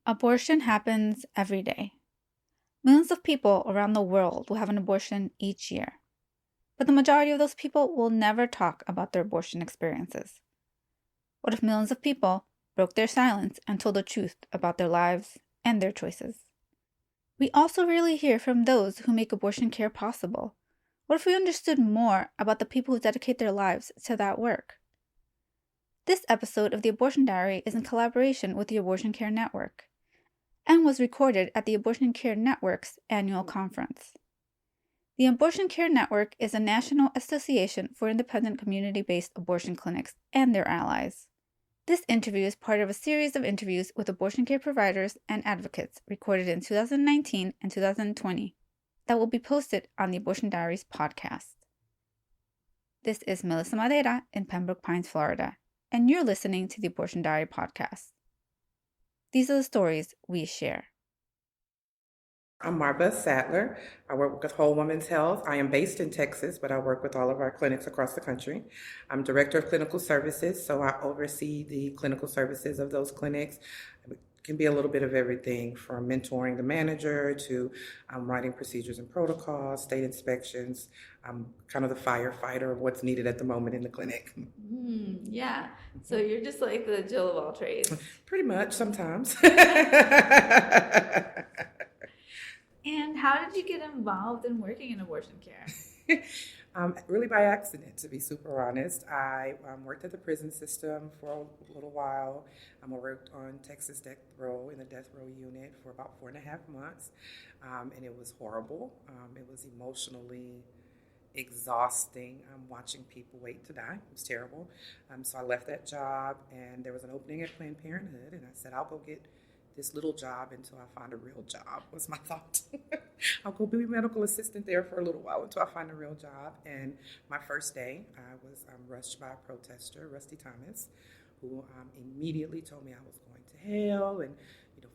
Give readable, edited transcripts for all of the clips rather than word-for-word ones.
Abortion happens every day. Millions of people around the world will have an abortion each year. But the majority of those people will never talk about their abortion experiences. What if millions of people broke their silence and told the truth about their lives and their choices? We also rarely hear from those who make abortion care possible. What if we understood more about the people who dedicate their lives to that work? This episode of The Abortion Diary is in collaboration with the Abortion Care Network and was recorded at the Abortion Care Network's annual conference. The Abortion Care Network is a national association for independent community-based abortion clinics and their allies. This interview is part of a series of interviews with abortion care providers and advocates recorded in 2019 and 2020 that will be posted on the Abortion Diaries podcast. This is Melissa Madeira in Pembroke Pines, Florida, and you're listening to the Abortion Diary podcast. These are the stories we share. I'm Marva Sadler. I work with Whole Woman's Health. I am based in Texas, but I work with all of our clinics across the country. I'm Director of Clinical Services, so I oversee the clinical services of those clinics. It can be a little bit of everything from mentoring the manager to writing procedures and protocols, state inspections. I'm kind of the firefighter of what's needed at the moment in the clinic. Yeah, so you're just like the Jill of all trades. Pretty much, sometimes. And how did you get involved in working in abortion care? Really by accident, to be super honest. I worked at the prison system for a little while. I worked on Texas death row in the death row unit for about 4.5 months, and it was horrible. It was emotionally exhausting watching people wait to die. It was terrible. So I left that job, and there was an opening at Planned Parenthood, and I said, I'll go get this little job until I find a real job, was my thought. I'll go be a medical assistant there for a little while until I find a real job. And my first day, I was rushed by a protester, Rusty Thomas, who immediately told me I was going to hell and,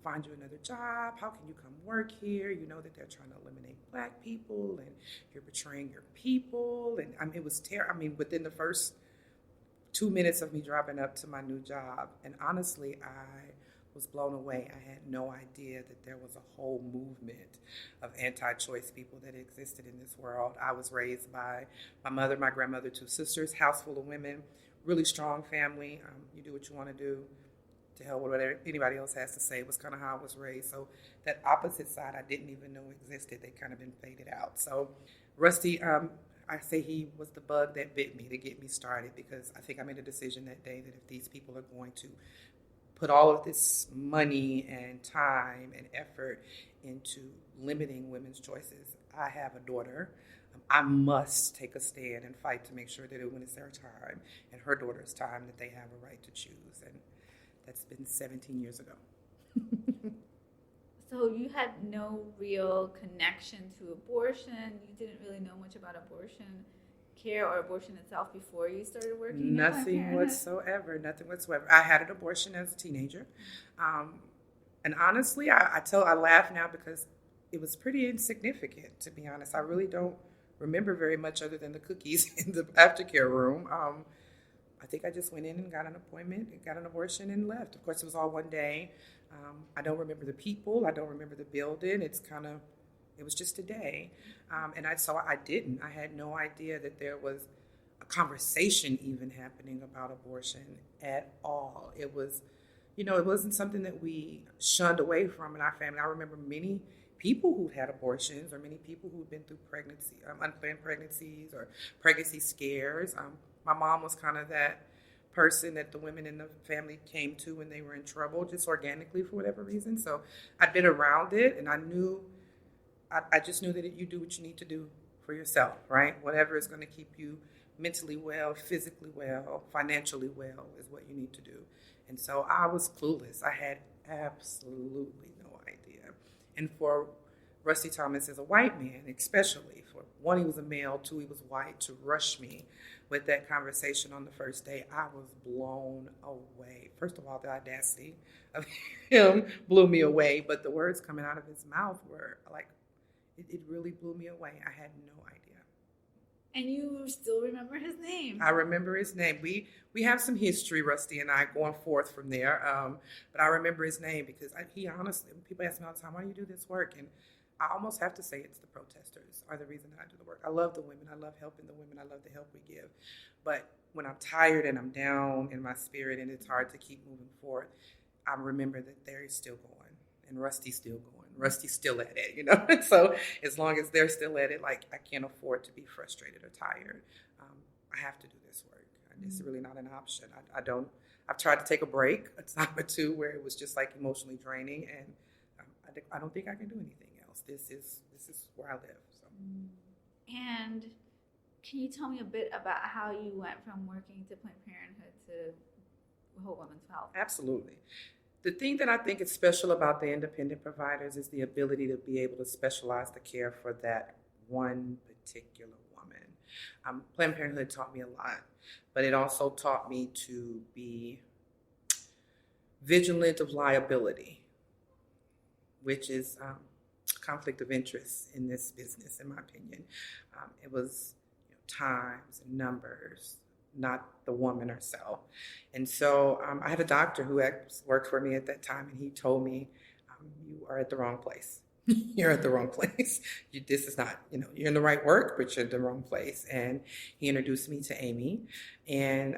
find you another job. How can you come work here? You know that they're trying to eliminate Black people and you're betraying your people. And it was terrible. Within the first 2 minutes of me driving up to my new job, and honestly, I was blown away. I had no idea that there was a whole movement of anti-choice people that existed in this world. I was raised by my mother, my grandmother, 2 sisters, house full of women, really strong family. You do what you want to do. To hell with what anybody else has to say was kind of how I was raised. So that opposite side I didn't even know existed. They kind of been faded out. So Rusty, I say he was the bug that bit me to get me started, because I think I made a decision that day that if these people are going to put all of this money and time and effort into limiting women's choices. I have a daughter. I must take a stand and fight to make sure that when it's their time and her daughter's time, that they have a right to choose. And that's been 17 years ago. So you had no real connection to abortion. You didn't really know much about abortion care or abortion itself before you started working? Nothing whatsoever. I had an abortion as a teenager. And honestly, I laugh now because it was pretty insignificant, to be honest. I really don't remember very much other than the cookies in the aftercare room. I think I just went in and got an appointment, and got an abortion, and left. Of course, it was all one day. I don't remember the people. I don't remember the building. It was just a day. And I had no idea that there was a conversation even happening about abortion at all. It was, it wasn't something that we shunned away from in our family. I remember many people who had abortions, or many people who'd been through pregnancy, unplanned pregnancies or pregnancy scares. My mom was kind of that person that the women in the family came to when they were in trouble, just organically for whatever reason. So I'd been around it, and I just knew that you do what you need to do for yourself, right? Whatever is going to keep you mentally well, physically well, financially well is what you need to do. And so I was clueless. I had absolutely no idea. And for Rusty Thomas as a white man, especially, for one, he was a male, 2, he was white, to rush me with that conversation on the first day, I was blown away. First of all, the audacity of him blew me away, but the words coming out of his mouth were like, it really blew me away. I had no idea. And you still remember his name. I remember his name. We have some history, Rusty and I, going forth from there. But I remember his name because he honestly, people ask me all the time, why do you do this work? And I almost have to say it's the protestors are the reason that I do the work. I love the women. I love helping the women. I love the help we give. But when I'm tired and I'm down in my spirit and it's hard to keep moving forward, I remember that they're still going and Rusty's still going. Rusty's still at it, you know? So as long as they're still at it, like I can't afford to be frustrated or tired. I have to do this work. It's really not an option. I don't, I've tried to take a break a time or two where it was just like emotionally draining and I don't think I can do anything else. This is where I live. So. And can you tell me a bit about how you went from working to Planned Parenthood to Whole Women's Health? Absolutely. The thing that I think is special about the independent providers is the ability to be able to specialize the care for that one particular woman. Planned Parenthood taught me a lot, but it also taught me to be vigilant of liability, which is conflict of interest in this business, in my opinion. It was times and numbers, not the woman herself. And so I had a doctor who worked for me at that time, and he told me, you are at the wrong place. You're at the wrong place. This is not, you're in the right work, but you're in the wrong place. And he introduced me to Amy and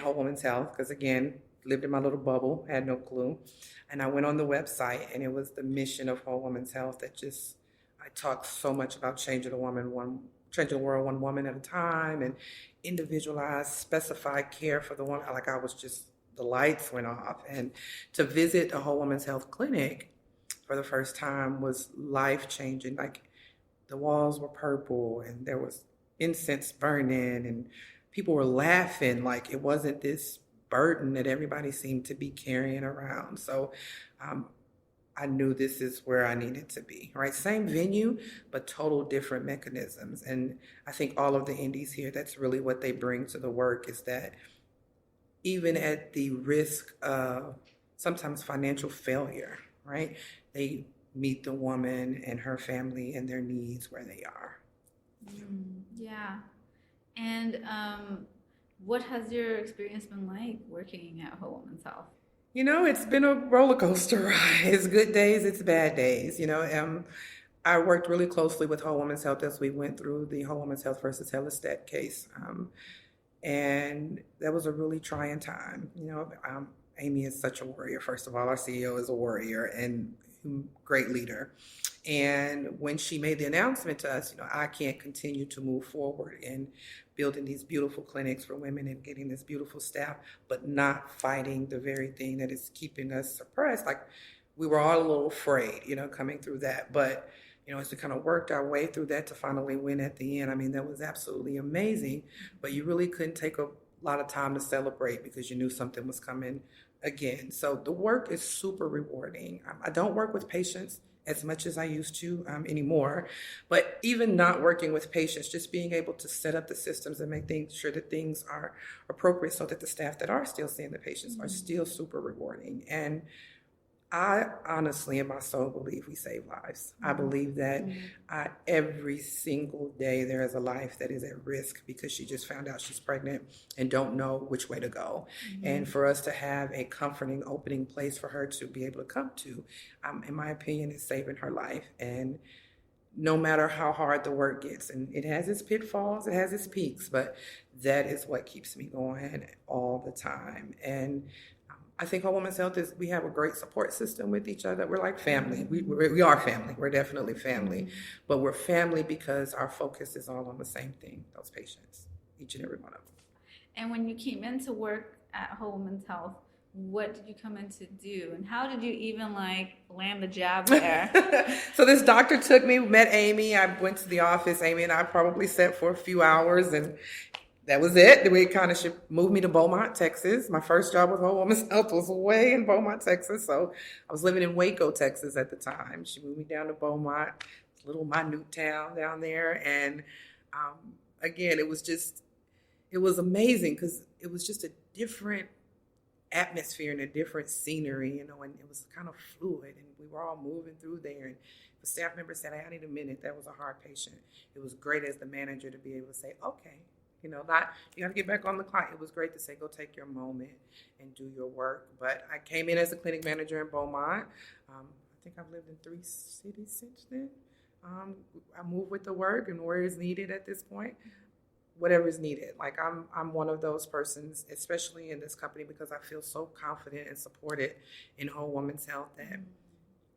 Whole Woman's Health, because again, lived in my little bubble, had no clue. And I went on the website, and it was the mission of Whole Woman's Health that I talked so much about changing the world one woman at a time, and individualized, specified care for the woman. Like the lights went off. And to visit a Whole Woman's Health clinic for the first time was life-changing. Like the walls were purple, and there was incense burning, and people were laughing. Like it wasn't this burden that everybody seemed to be carrying around. So I knew this is where I needed to be, right? Same venue, but total different mechanisms. And I think all of the indies here, that's really what they bring to the work, is that even at the risk of sometimes financial failure, right? They meet the woman and her family and their needs where they are. Yeah. And what has your experience been like working at Whole Woman's Health? It's been a roller coaster ride. It's good days, it's bad days. I worked really closely with Whole Woman's Health as we went through the Whole Woman's Health versus Hellistat case. And that was a really trying time. Amy is such a warrior. First of all, our CEO is a warrior and great leader. And when she made the announcement to us, I can't continue to move forward in building these beautiful clinics for women and getting this beautiful staff, but not fighting the very thing that is keeping us suppressed. Like we were all a little afraid, coming through that. But, as we kind of worked our way through that to finally win at the end, I mean, that was absolutely amazing. But you really couldn't take a lot of time to celebrate because you knew something was coming again. So the work is super rewarding. I don't work with patients as much as I used to anymore, but even not working with patients, just being able to set up the systems and make sure that things are appropriate so that the staff that are still seeing the patients are still super rewarding. And I honestly, in my soul, believe we save lives. I believe that every single day there is a life that is at risk because she just found out she's pregnant and don't know which way to go. And for us to have a comforting, opening place for her to be able to come to, in my opinion, is saving her life. And no matter how hard the work gets, and it has its pitfalls, it has its peaks, but that is what keeps me going all the time. And I think Whole Woman's Health we have a great support system with each other. We're like family. We are family. We're definitely family. But we're family because our focus is all on the same thing, those patients, each and every one of them. And when you came into work at Whole Woman's Health, what did you come in to do? And how did you even land the job there? So this doctor took me, met Amy. I went to the office. Amy and I probably sat for a few hours, and that was it. The way it kind of moved me to Beaumont, Texas. My first job with Whole Woman's Health was way in Beaumont, Texas. So I was living in Waco, Texas at the time. She moved me down to Beaumont, a little minute town down there. And again, it was amazing because it was just a different atmosphere and a different scenery, and it was kind of fluid. And we were all moving through there. And if a staff member said, "Hey, I need a minute," that was a hard patient. It was great as the manager to be able to say, "Okay, not you got to get back on the clock." It was great to say, "Go take your moment and do your work." But I came in as a clinic manager in Beaumont. I think I've lived in 3 cities since then. I move with the work and where is needed at this point. Whatever is needed. Like I'm one of those persons, especially in this company, because I feel so confident and supported in whole women's health that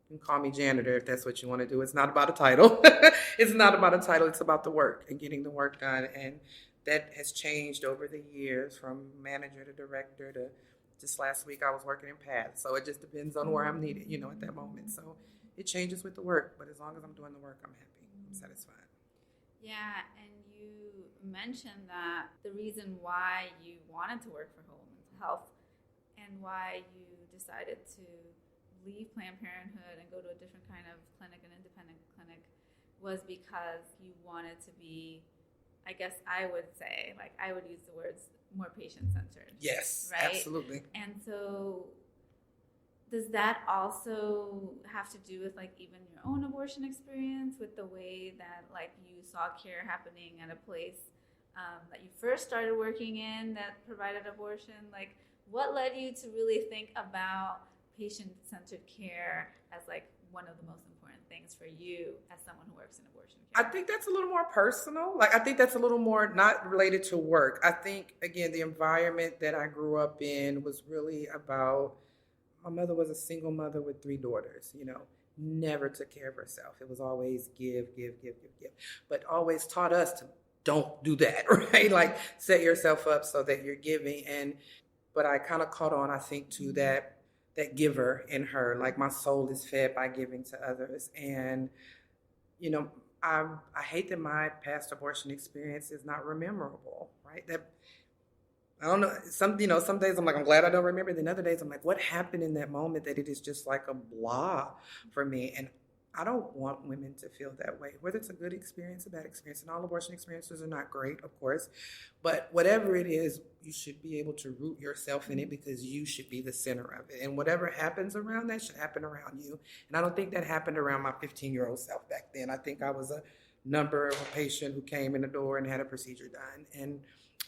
you can call me janitor if that's what you want to do. It's not about a title. It's not about a title. It's about the work and getting the work done. And that has changed over the years from manager to director to just last week I was working in paths. So it just depends on where I'm needed, at that moment. So it changes with the work. But as long as I'm doing the work, I'm happy. I'm satisfied. Yeah, and you mentioned that the reason why you wanted to work for whole mental health and why you decided to leave Planned Parenthood and go to a different kind of clinic, an independent clinic, was because you wanted to be, I guess I would say, like I would use the words more patient-centered. Yes, right? Absolutely. And so does that also have to do with like even your own abortion experience, with the way that like you saw care happening at a place that you first started working in that provided abortion? Like what led you to really think about patient-centered care as like one of the most important things for you as someone who works in abortion care? I think that's a little more personal. Like I think that's a little more not related to work. I think, again, the environment that I grew up in was really about, my mother was a single mother with 3 daughters, never took care of herself. It was always give, but always taught us to don't do that, right? Like set yourself up so that you're giving. But I kind of caught on, I think, to that giver in her. Like my soul is fed by giving to others. And, I hate that my past abortion experience is not rememberable, right? That I don't know. Some days I'm like, I'm glad I don't remember. Then other days I'm like, what happened in that moment that it is just like a blah for me? And I don't want women to feel that way, whether it's a good experience, a bad experience. And all abortion experiences are not great, of course. But whatever it is, you should be able to root yourself in it because you should be the center of it. And whatever happens around that should happen around you. And I don't think that happened around my 15-year-old self back then. I think I was a number of a patient who came in the door and had a procedure done. And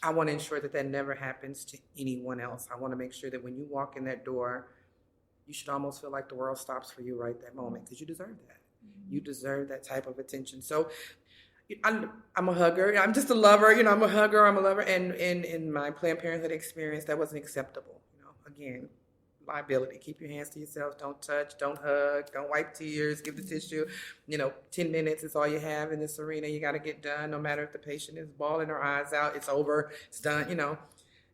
I want to ensure that that never happens to anyone else. I want to make sure that when you walk in that door, you should almost feel like the world stops for you right that moment because you deserve that. You deserve that type of attention. So I'm a hugger. I'm just a lover. I'm a hugger. I'm a lover. And in my Planned Parenthood experience, that wasn't acceptable. Again, liability. Keep your hands to yourself. Don't touch. Don't hug. Don't wipe tears. Give the tissue. 10 minutes is all you have in this arena. You got to get done. No matter if the patient is bawling her eyes out, it's over. It's done.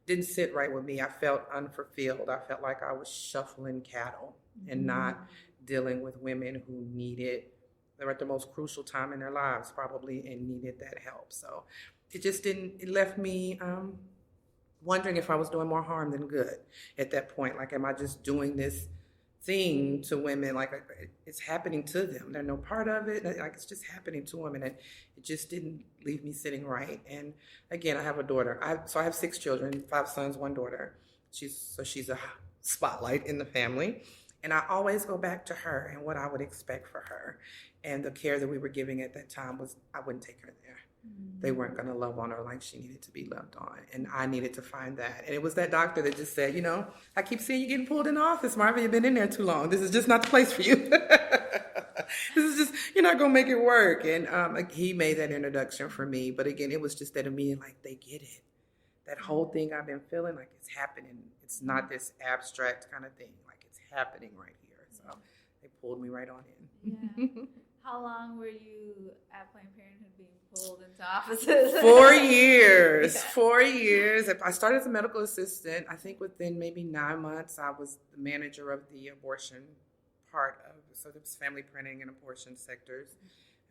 Didn't sit right with me. I felt unfulfilled. I felt like I was shuffling cattle and not dealing with women who they were at the most crucial time in their lives probably and needed that help. So it left me wondering if I was doing more harm than good at that point. Like, am I just doing this thing to women? Like, it's happening to them. They're no part of it. Like, it's just happening to them. And it just didn't leave me sitting right. And again, I have a daughter. I have 6 children, 5 sons, 1 daughter. She's a spotlight in the family. And I always go back to her and what I would expect for her. And the care that we were giving at that time was, I wouldn't take her there. They weren't going to love on her like she needed to be loved on. And I needed to find that. And it was that doctor that just said, I keep seeing you getting pulled in the office, Marva. You've been in there too long. This is just not the place for you. This is just, you're not going to make it work. And he made that introduction for me. But again, it was just that immediate, like, they get it. That whole thing I've been feeling, like, it's happening. It's not this abstract kind of thing. Like, it's happening right here. So they pulled me right on in. Yeah. How long were you at Planned Parenthood being pulled into offices? 4 years. Yeah. 4 years. I started as a medical assistant. I think within maybe 9 months, I was the manager of the abortion part of, so there was family planning and abortion sectors.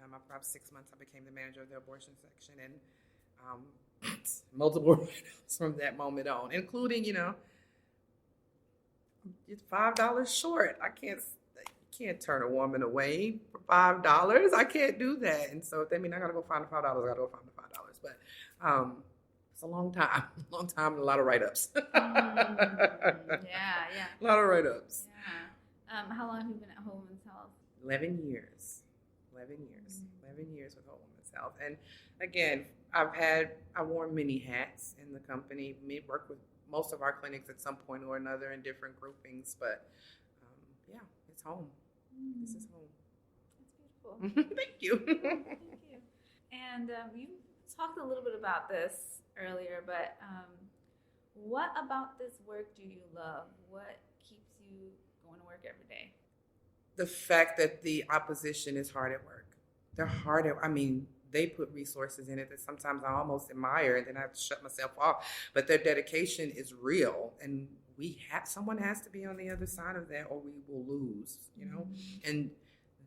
About 6 months, I became the manager of the abortion section, and multiple write-ups from that moment on, including, it's $5 short. I can't turn a woman away for $5. I can't do that. And so if that means I got to go find the $5, I got to go find the $5. But it's a long time and a lot of write-ups. Yeah. A lot of write-ups. Yeah. How long have you been at Whole Women's Health? 11 years. 11 years. 11 years with Whole Women's Health. And again, I worn many hats in the company. Worked with most of our clinics at some point or another in different groupings. But yeah, it's home. This is home. That's beautiful. Thank you. Thank you. And you talked a little bit about this earlier, but what about this work do you love? What keeps you going to work every day? The fact that the opposition is hard at work. They're hard at, I mean, they put resources in it that sometimes I almost admire, and then I have to shut myself off. But their dedication is real, and someone has to be on the other side of that, or we will lose, you know? Mm-hmm. And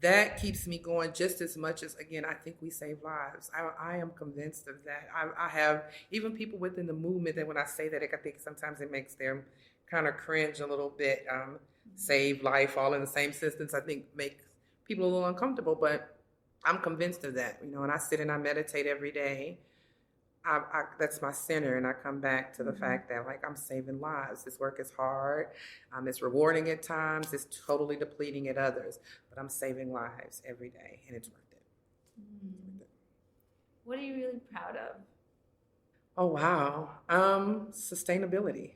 that keeps me going just as much as, again, I think we save lives. I am convinced of that. I have even people within the movement that when I say that, I think sometimes it makes them kind of cringe a little bit. Save life, all in the same sentence, I think makes people a little uncomfortable, but I'm convinced of that, you know, and I sit and I meditate every day. That's my center, and I come back to the fact that, like, I'm saving lives. This work is hard. It's rewarding at times. It's totally depleting at others, but I'm saving lives every day, and it's worth it. Mm. What are you really proud of? Oh, wow. Sustainability.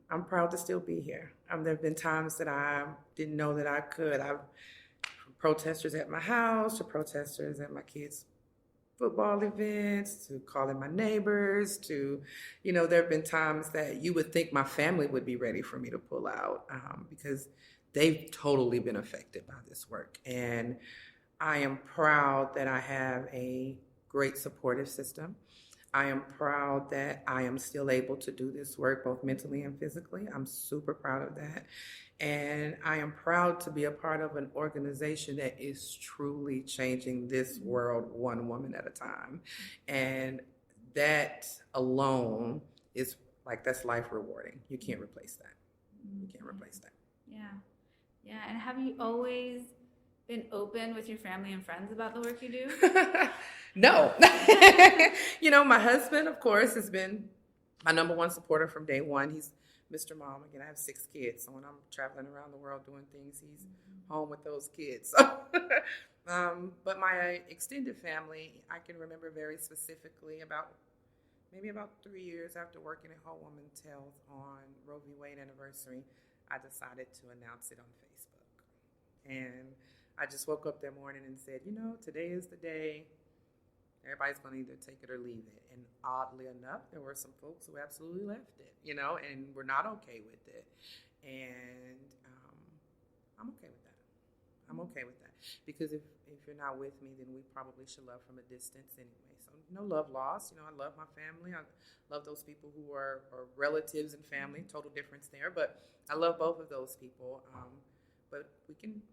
I'm proud to still be here. There have been times that I didn't know that I could. From protesters at my house to protesters at my kids' football events to calling my neighbors to, you know, there have been times that you would think my family would be ready for me to pull out because they've totally been affected by this work. And I am proud that I have a great supportive system. I am proud that I am still able to do this work both mentally and physically. I'm super proud of that. And I am proud to be a part of an organization that is truly changing this world one woman at a time. And that alone is like, that's life rewarding. You can't replace that. You can't replace that. Yeah. Yeah. And have you always been open with your family and friends about the work you do? No. You know, my husband, of course, has been my number one supporter from day one. He's Mr. Mom. Again, I have 6 kids, so when I'm traveling around the world doing things, he's home with those kids. But my extended family, I can remember very specifically maybe about 3 years after working at Whole Women's Health on Roe v. Wade anniversary, I decided to announce it on Facebook. And I just woke up that morning and said, you know, today is the day. Everybody's going to either take it or leave it. And oddly enough, there were some folks who absolutely left it, you know, and were not okay with it. And I'm okay with that. I'm okay with that. Because if you're not with me, then we probably should love from a distance anyway. So no love lost. You know, I love my family. I love those people who are relatives and family. Total difference there. But I love both of those people. But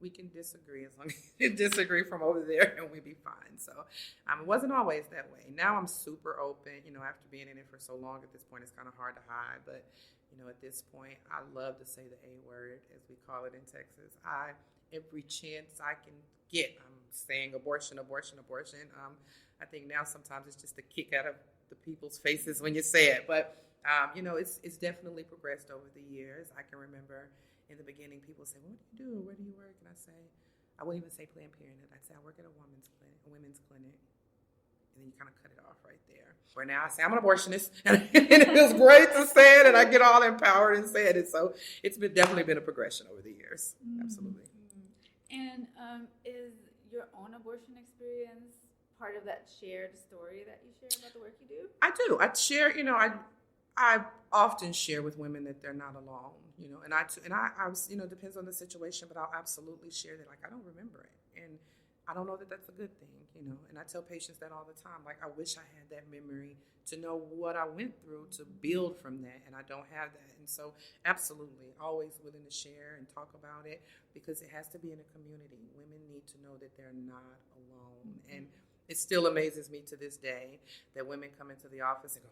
we can disagree as long as you disagree from over there, and we'd be fine. So it wasn't always that way. Now I'm super open. You know, after being in it for so long, at this point, it's kind of hard to hide. But, you know, at this point, I love to say the A word, as we call it in Texas. Every chance I can get, I'm saying abortion, abortion, abortion. I think now sometimes it's just a kick out of the people's faces when you say it. But, you know, it's definitely progressed over the years. I can remember in the beginning, people say, well, what do you do? Where do you work? And I wouldn't even say Planned Parenthood. I'd say I work at a women's clinic. And then you kind of cut it off right there. Where now I say I'm an abortionist. And it feels great to say it, and I get all empowered and say it. So it's definitely been a progression over the years. Mm-hmm. Absolutely. And is your own abortion experience part of that shared story that you share about the work you do? I do. I share, you know, I often share with women that they're not alone, you know, and I you know, depends on the situation, but I'll absolutely share that, like, I don't remember it. And I don't know that that's a good thing, you know, and I tell patients that all the time, like, I wish I had that memory to know what I went through to build from that, and I don't have that. And so absolutely, always willing to share and talk about it, because it has to be in a community. Women need to know that they're not alone. Mm-hmm. And it still amazes me to this day that women come into the office and go,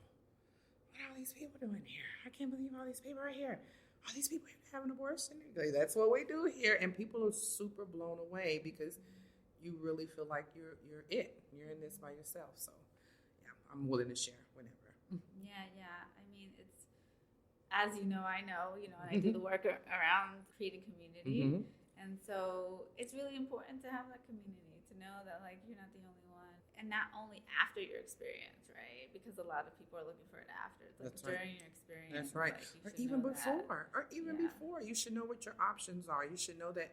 what are all these people doing here? I can't believe all these people are here. All these people have an abortion. That's what we do here. And people are super blown away because you really feel like you're it. You're in this by yourself. So, yeah, I'm willing to share whenever. Yeah. I mean, it's, as you know, I know, you know, and I do the work around creating community. Mm-hmm. And so it's really important to have that community, to know that like you're not the only one. And not only after your experience, right? Because a lot of people are looking for it after. It's like That's during right. your experience. That's right. Like you Or should even know that. before. Or even Yeah. before. You should know what your options are. You should know that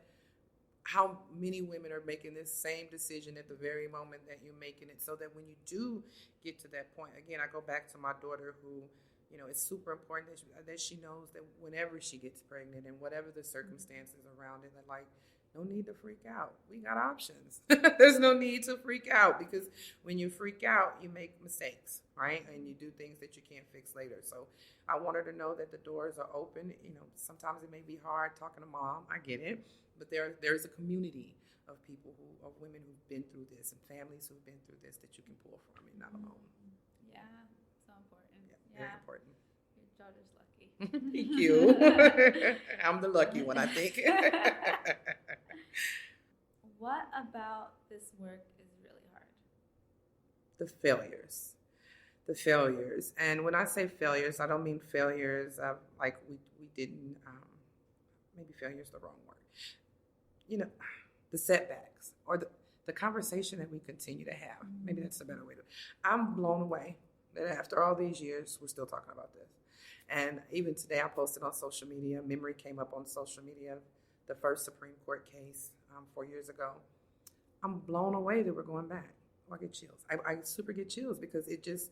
how many women are making this same decision at the very moment that you're making it, so that when you do get to that point, again, I go back to my daughter who, you know, it's super important that she knows that whenever she gets pregnant and whatever the circumstances around it, that like, no need to freak out. We got options. There's no need to freak out, because when you freak out, you make mistakes, right? And you do things that you can't fix later. So I want her to know that the doors are open. You know, sometimes it may be hard talking to mom. I get it. But there's a community of people of women who've been through this and families who've been through this that you can pull from. You're not alone. Yeah, so important. Yeah, very important. Your daughter's lucky. Thank you. I'm the lucky one, I think. What about this work is really hard? The failures. The failures. And when I say failures, I don't mean failures of like we didn't, maybe failure is the wrong word. You know, the setbacks or the conversation that we continue to have. Maybe that's a better way to. I'm blown away that after all these years, we're still talking about this. And even today, I posted on social media. Memory came up on social media, the first Supreme Court case 4 years ago. I'm blown away that we're going back. Oh, I get chills. I super get chills because it just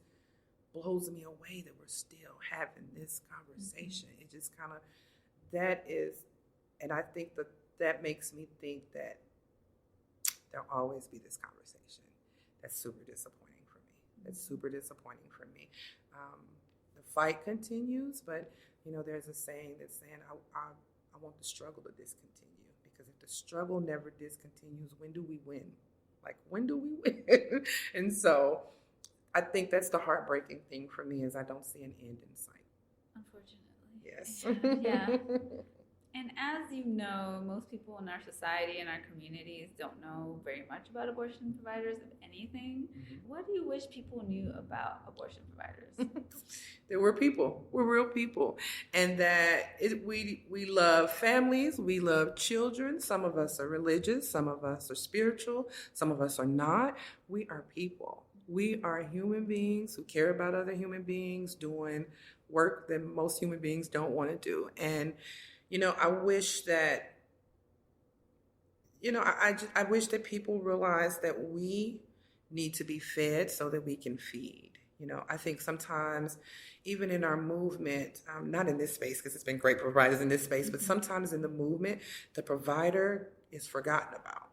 blows me away that we're still having this conversation. It just kind of, that is, and I think that makes me think that there'll always be this conversation. That's super disappointing for me. That's super disappointing for me. The fight continues, but you know, there's a saying that's saying, I want the struggle to discontinue, because if the struggle never discontinues, when do we win? Like, when do we win? And so I think that's the heartbreaking thing for me, is I don't see an end in sight. Unfortunately. Yes. Yeah. And as you know, most people in our society and our communities don't know very much about abortion providers, if anything. What do you wish people knew about abortion providers? That we're people. We're real people. And that we love families. We love children. Some of us are religious. Some of us are spiritual. Some of us are not. We are people. We are human beings who care about other human beings, doing work that most human beings don't want to do. And you know, I wish that, you know, I wish that people realize that we need to be fed so that we can feed. You know, I think sometimes, even in our movement, not in this space, because it's been great providers in this space, but sometimes in the movement, the provider is forgotten about.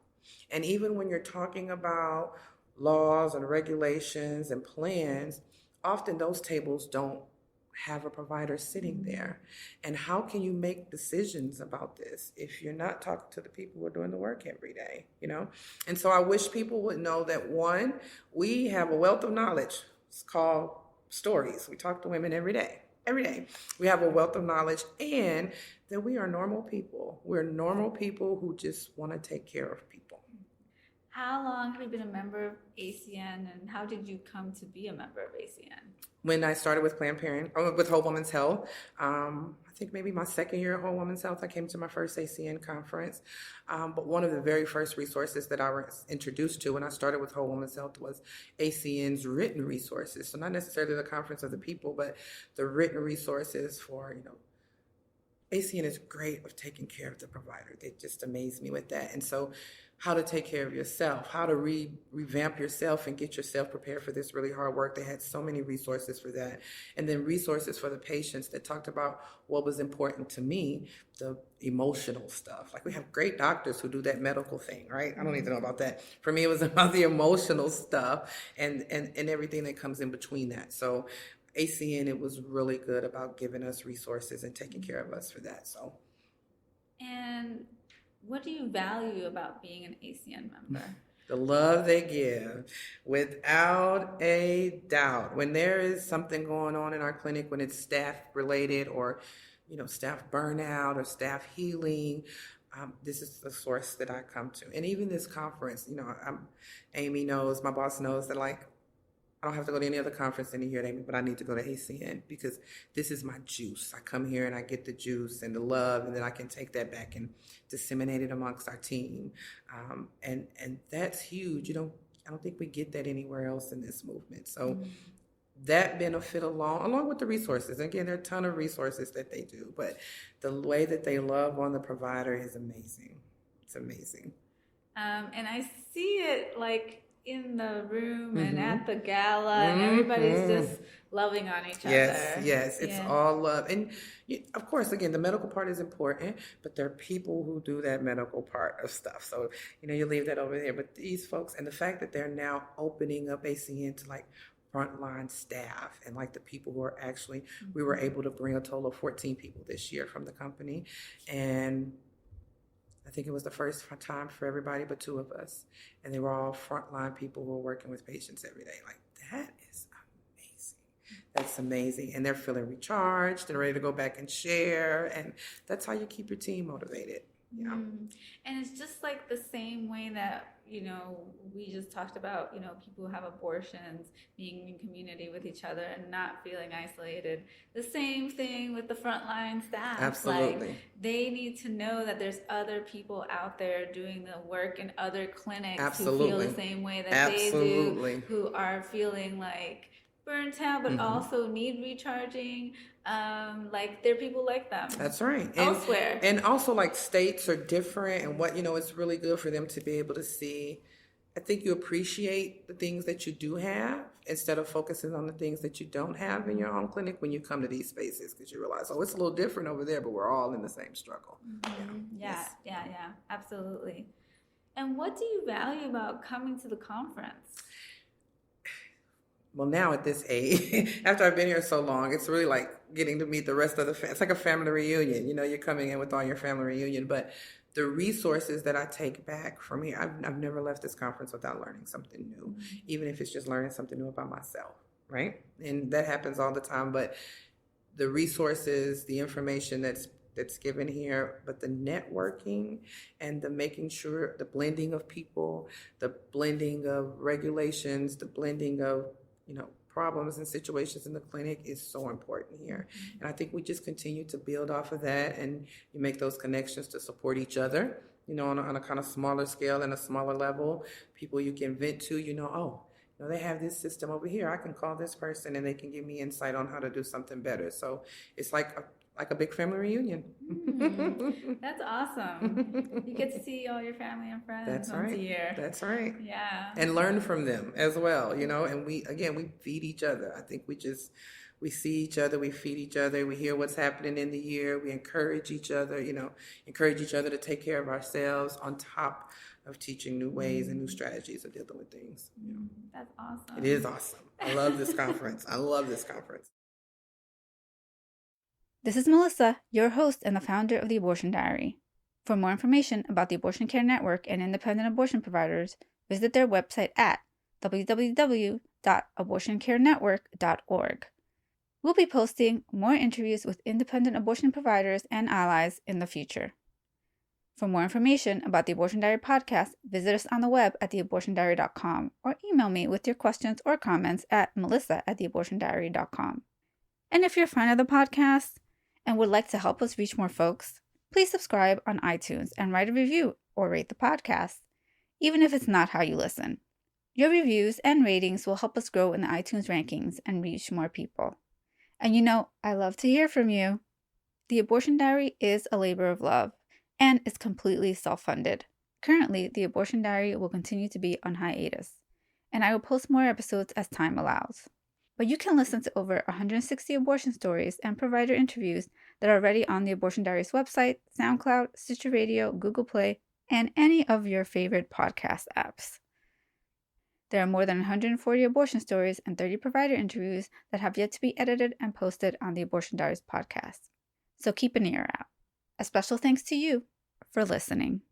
And even when you're talking about laws and regulations and plans, often those tables don't have a provider sitting there. And how can you make decisions about this if you're not talking to the people who are doing the work every day, you know? And so I wish people would know that, one, we have a wealth of knowledge. It's called stories. We talk to women every day. Every day. We have a wealth of knowledge, and that we are normal people. We're normal people who just want to take care of people. How long have you been a member of ACN, and how did you come to be a member of ACN? When I started with Planned Parenthood, with Whole Woman's Health, I think maybe my second year at Whole Woman's Health, I came to my first ACN conference. But one of the very first resources that I was introduced to when I started with Whole Woman's Health was ACN's written resources. So not necessarily the conference of the people, but the written resources for, you know, ACN is great of taking care of the provider. They just amaze me with that. And so how to take care of yourself, how to revamp yourself and get yourself prepared for this really hard work. They had so many resources for that. And then resources for the patients that talked about what was important to me, the emotional stuff. Like, we have great doctors who do that medical thing, right? I don't need to know about that. For me, it was about the emotional stuff and everything that comes in between that. So ACN, it was really good about giving us resources and taking care of us for that. So, and what do you value about being an ACN member? The love they give, without a doubt. When there is something going on in our clinic, when it's staff related, or, you know, staff burnout or staff healing, this is the source that I come to. And even this conference, you know, Amy knows, my boss knows that, like, I don't have to go to any other conference in a year, but I need to go to ACN because this is my juice. I come here and I get the juice and the love, and then I can take that back and disseminate it amongst our team. And that's huge. I don't think we get that anywhere else in this movement. So that benefit along with the resources. Again, there are a ton of resources that they do, but the way that they love on the provider is amazing. It's amazing. And I see it like in the room and at the gala, and everybody's just loving on each other. Yes, it's all love. And of course, again, the medical part is important, but there are people who do that medical part of stuff. So, you leave that over there. But these folks, and the fact that they're now opening up ACN to like frontline staff and like the people who are actually, we were able to bring a total of 14 people this year from the company. And I think it was the first time for everybody but 2 of us. And they were all frontline people who are working with patients every day. Like, that is amazing. That's amazing. And they're feeling recharged and ready to go back and share. And that's how you keep your team motivated. Yeah. And it's just like the same way that, we just talked about, people who have abortions being in community with each other and not feeling isolated. The same thing with the frontline staff. Absolutely. Like, they need to know that there's other people out there doing the work in other clinics who feel the same way that they do, who are feeling like burnt out, but also need recharging. Like, there are people like them. That's right. Elsewhere. And also, like, states are different, and what, it's really good for them to be able to see. I think you appreciate the things that you do have instead of focusing on the things that you don't have in your home clinic when you come to these spaces, because you realize, it's a little different over there, but we're all in the same struggle. Yeah, absolutely. And what do you value about coming to the conference? Well, now at this age, after I've been here so long, it's really like getting to meet the rest of the family. It's like a family reunion. You're coming in with all your family reunion. But the resources that I take back from here, I've never left this conference without learning something new, even if it's just learning something new about myself, right? And that happens all the time. But the resources, the information that's given here, but the networking and the making sure, the blending of people, the blending of regulations, the blending of problems and situations in the clinic is so important here. And I think we just continue to build off of that, and you make those connections to support each other, on a kind of smaller scale and a smaller level. People you can vent to, they have this system over here. I can call this person and they can give me insight on how to do something better. So it's like a big family reunion. That's awesome. You get to see all your family and friends once a year. That's right. Yeah. And learn from them as well, and we feed each other. I think we see each other, we feed each other, we hear what's happening in the year, we encourage each other, to take care of ourselves on top of teaching new ways and new strategies of dealing with things. That's awesome. It is awesome. I love this conference. This is Melissa, your host and the founder of The Abortion Diary. For more information about the Abortion Care Network and independent abortion providers, visit their website at www.abortioncarenetwork.org. We'll be posting more interviews with independent abortion providers and allies in the future. For more information about the Abortion Diary podcast, visit us on the web at theabortiondiary.com or email me with your questions or comments at melissa@theabortiondiary.com. And if you're a fan of the podcast and would like to help us reach more folks, please subscribe on iTunes and write a review or rate the podcast, even if it's not how you listen. Your reviews and ratings will help us grow in the iTunes rankings and reach more people. And I love to hear from you. The Abortion Diary is a labor of love and is completely self-funded. Currently, The Abortion Diary will continue to be on hiatus, and I will post more episodes as time allows. But you can listen to over 160 abortion stories and provider interviews that are already on the Abortion Diary's website, SoundCloud, Stitcher Radio, Google Play, and any of your favorite podcast apps. There are more than 140 abortion stories and 30 provider interviews that have yet to be edited and posted on the Abortion Diaries podcast. So keep an ear out. A special thanks to you for listening.